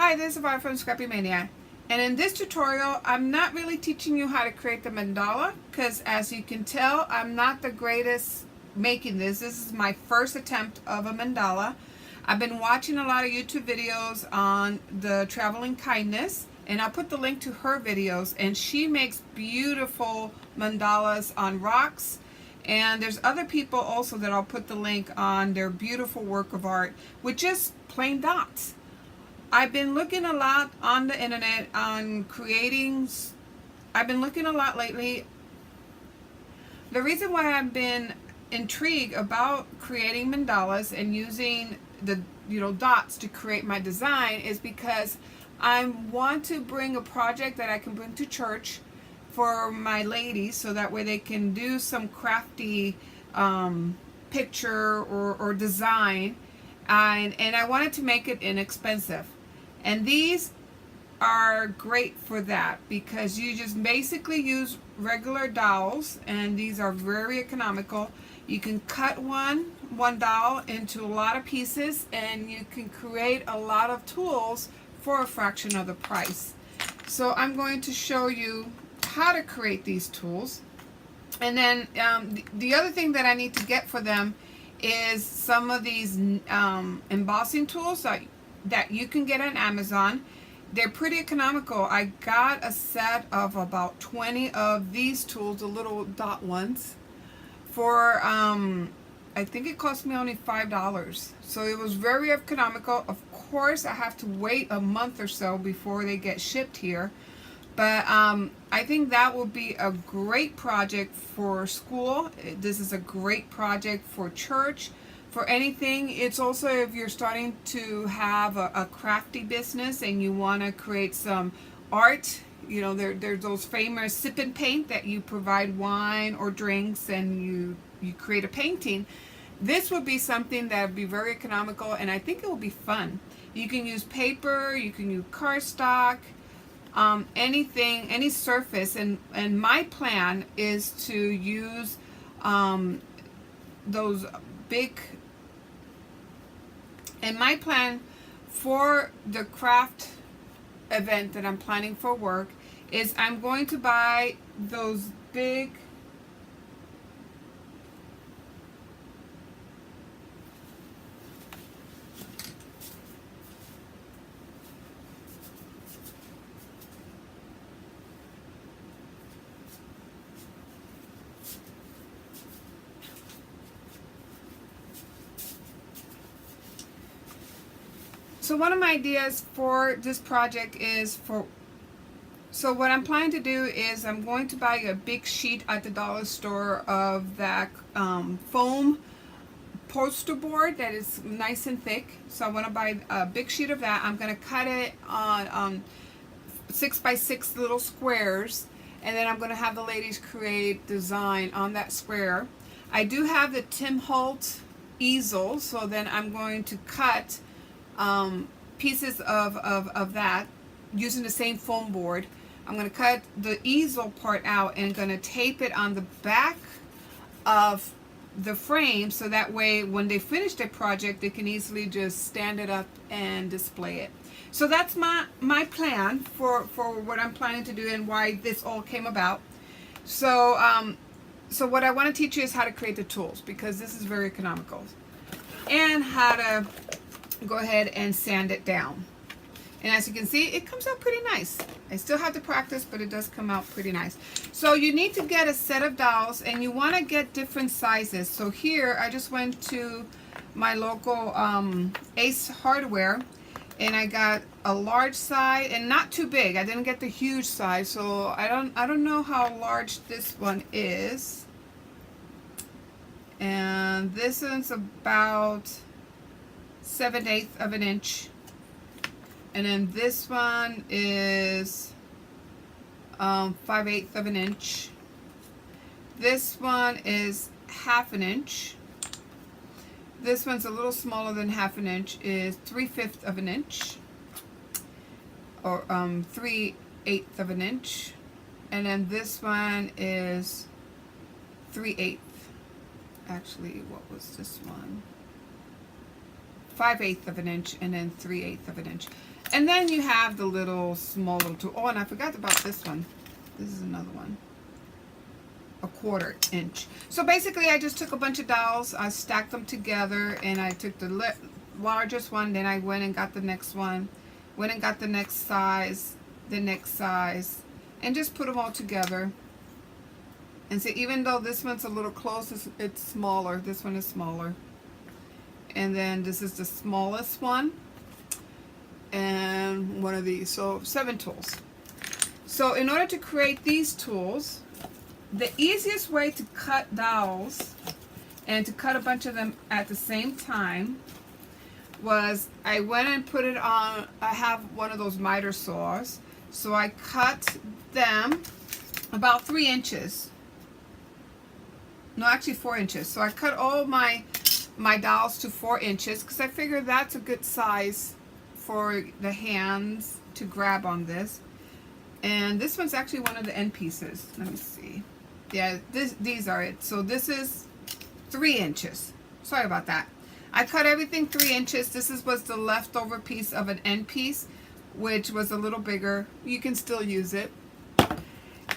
Hi, this is Ivy from Scrappy Mania, and in this tutorial I'm not really teaching you how to create the mandala because, as you can tell, I'm not the greatest making this. This is my first attempt of a mandala. I've been watching a lot of YouTube videos on the Traveling Kindness, and I'll put the link to her videos, and she makes beautiful mandalas on rocks. And there's other people also that I'll put the link on their beautiful work of art with just plain dots. I've been looking a lot on the internet on creating. I've been looking a lot lately. The reason why I've been intrigued about creating mandalas and using the dots to create my design is because I want to bring a project that I can bring to church for my ladies, so that way they can do some crafty picture or design, and I wanted to make it inexpensive. And these are great for that because you just basically use regular dowels, and these are very economical. You can cut one dowel into a lot of pieces, and you can create a lot of tools for a fraction of the price. So I'm going to show you how to create these tools. And then the other thing that I need to get for them is some of these embossing tools that you can get on Amazon. They're pretty economical. I got a set of about 20 of these tools, the little dot ones, for I think it cost me only $5. So it was very economical. Of course, I have to wait a month or so before they get shipped here. But I think that will be a great project for school. This is a great project for church, for anything. It's also if you're starting to have a crafty business and you want to create some art. There's those famous sip and paint that you provide wine or drinks and you create a painting. This would be something that would be very economical, and I think it will be fun. You can use paper, you can use cardstock, anything, any surface, and my plan is to use those big, and my plan for the craft event that I'm planning for work is I'm going to buy those big So one of my ideas for this project is so what I'm planning to do is I'm going to buy a big sheet at the dollar store of that foam poster board that is nice and thick. So I want to buy a big sheet of that. I'm going to cut it on 6x6 little squares, and then I'm going to have the ladies create design on that square. I do have the Tim Holt easel, so then I'm going to cut pieces of that using the same foam board. I'm going to cut the easel part out and going to tape it on the back of the frame, so that way when they finish their project they can easily just stand it up and display it. So that's my plan for what I'm planning to do and why this all came about. So so what I want to teach you is how to create the tools, because this is very economical, and how to go ahead and sand it down. And as you can see, it comes out pretty nice. I still have to practice, but it does come out pretty nice. So you need to get a set of dowels, and you want to get different sizes. So here I just went to my local Ace Hardware, and I got a large size, and not too big. I didn't get the huge size, so I don't know how large this one is. And this one's about 7/8 of an inch, and then this one is 5/8 of an inch. This one is 1/2 an inch. This one's a little smaller than 1/2 an inch, is 3/5 of an inch, or 3/8 of an inch, and then this one is 3/8. Actually, what was this one? 5/8 of an inch, and then 3/8 of an inch. And then you have the little small little tool. Oh, and I forgot about this one. This is another one. A 1/4 inch. So basically I just took a bunch of dowels, I stacked them together, and I took the largest one, then I went and got the next one, went and got the next size, and just put them all together. And see, even though this one's a little close, it's smaller. This one is smaller. And then this is the smallest one. And one of these. So 7 tools. So in order to create these tools, the easiest way to cut dowels and to cut a bunch of them at the same time was I went and put it on, I have one of those miter saws. So I cut them about 3 inches. No, actually 4 inches. So I cut all my dowels to 4 inches because I figured that's a good size for the hands to grab on this. And this one's actually one of the end pieces. Let me see. Yeah, these are it. So this is 3 inches. Sorry about that. I cut everything 3 inches. This was the leftover piece of an end piece, which was a little bigger. You can still use it.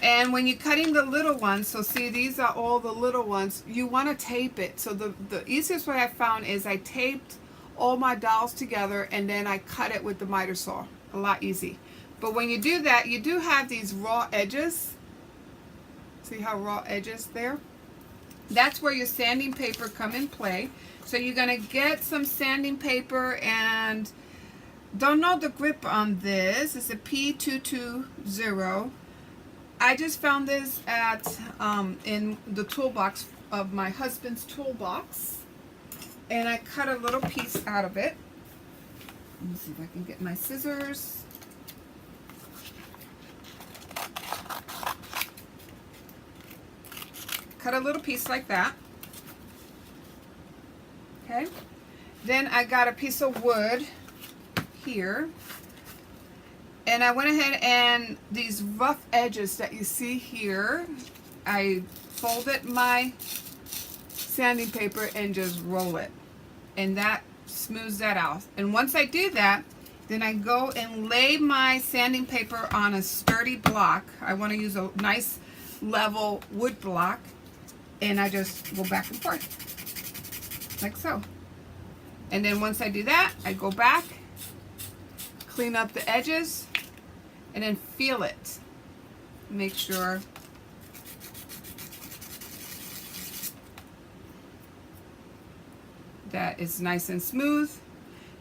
And when you're cutting the little ones, so see, these are all the little ones, you want to tape it. So the easiest way I found is I taped all my dowels together and then I cut it with the miter saw. A lot easy. But when you do that, you do have these raw edges. See how raw edges there? That's where your sanding paper come in play. So you're going to get some sanding paper, and don't know the grip on this. It's a P220. I just found this at in the toolbox of my husband's toolbox, and I cut a little piece out of it. Let me see if I can get my scissors. Cut a little piece like that. Okay. Then I got a piece of wood here. And I went ahead and these rough edges that you see here, I folded my sanding paper and just roll it. And that smooths that out. And once I do that, then I go and lay my sanding paper on a sturdy block. I want to use a nice level wood block. And I just go back and forth, like so. And then once I do that, I go back, clean up the edges, and then feel it. Make sure that it's nice and smooth.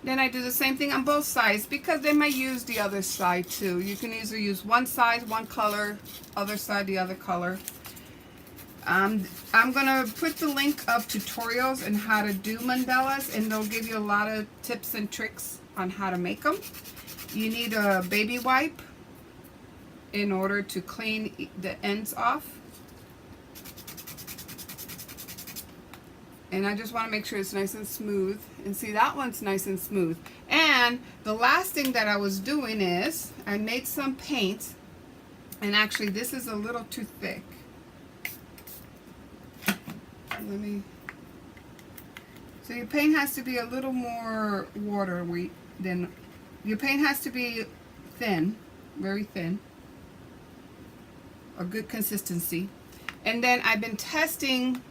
Then I do the same thing on both sides because they might use the other side too. You can either use one side, one color, other side, the other color. I'm gonna put the link of tutorials on how to do mandalas, and they'll give you a lot of tips and tricks on how to make them. You need a baby wipe in order to clean the ends off. And I just want to make sure it's nice and smooth. And see, that one's nice and smooth. And the last thing that I was doing is I made some paint, and actually this is a little too thick. So your paint has to be a little more watery than, your paint has to be thin, very thin, a good consistency. And then I've been testing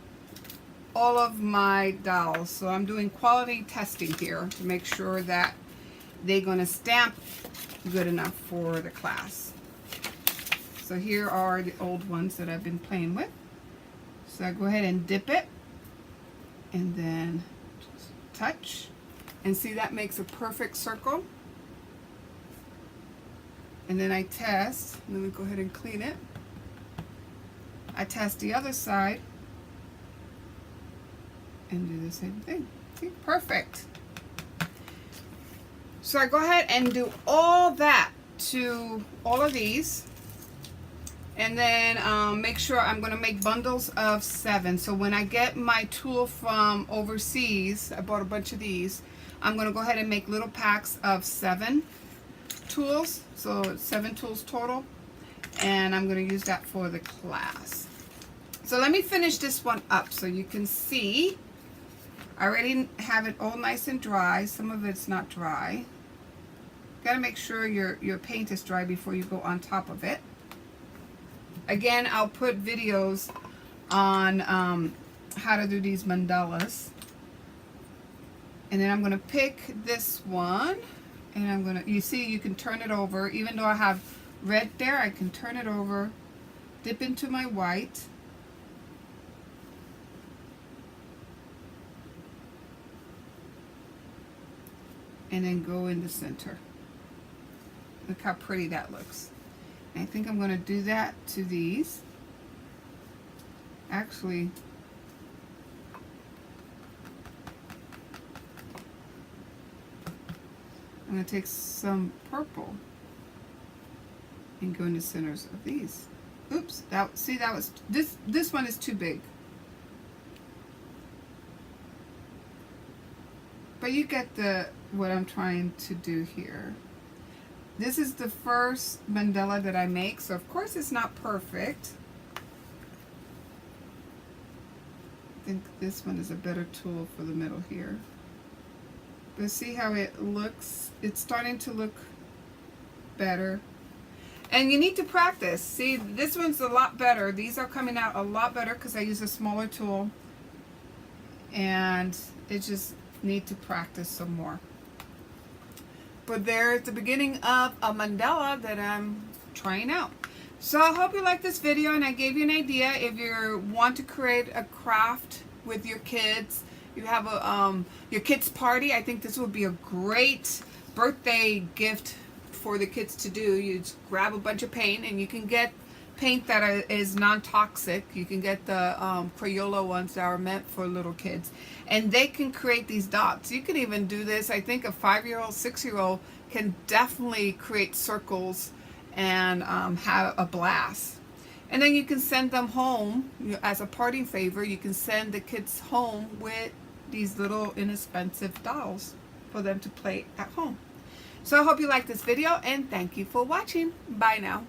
all of my dowels, so I'm doing quality testing here to make sure that they're going to stamp good enough for the class. So here are the old ones that I've been playing with. So I go ahead and dip it, and then just touch, and see, that makes a perfect circle. And then I test, let me go ahead and clean it. I test the other side and do the same thing. See, perfect. So I go ahead and do all that to all of these. And then make sure I'm going to make bundles of 7. So when I get my tool from overseas, I bought a bunch of these, I'm going to go ahead and make little packs of 7 tools. So it's 7 tools total. And I'm going to use that for the class. So let me finish this one up so you can see. I already have it all nice and dry. Some of it's not dry. Got to make sure your paint is dry before you go on top of it. Again, I'll put videos on how to do these mandalas. And then I'm going to pick this one, and I'm going to, you see, you can turn it over. Even though I have red there, I can turn it over, dip into my white, and then go in the center. Look how pretty that looks. And I think I'm going to do that to these. Actually, I'm going to take some purple and go in the centers of these. Oops, see, that was, this one is too big. But you get what I'm trying to do here. This is the first mandala that I make, so of course it's not perfect. I think this one is a better tool for the middle here. But see how it looks? It's starting to look better. And you need to practice. See, this one's a lot better. These are coming out a lot better because I use a smaller tool. And it just need to practice some more. But there's the beginning of a mandala that I'm trying out. So I hope you like this video and I gave you an idea. If you want to create a craft with your kids, you have a your kids party, I think this would be a great birthday gift for the kids to do. You just grab a bunch of paint, and you can get paint that is non-toxic. You can get the Crayola ones that are meant for little kids, and they can create these dots. You can even do this. I think a 5-year-old, 6-year-old can definitely create circles and have a blast. And then you can send them home as a parting favor. You can send the kids home with these little inexpensive dolls for them to play at home. So I hope you like this video, and thank you for watching. Bye now.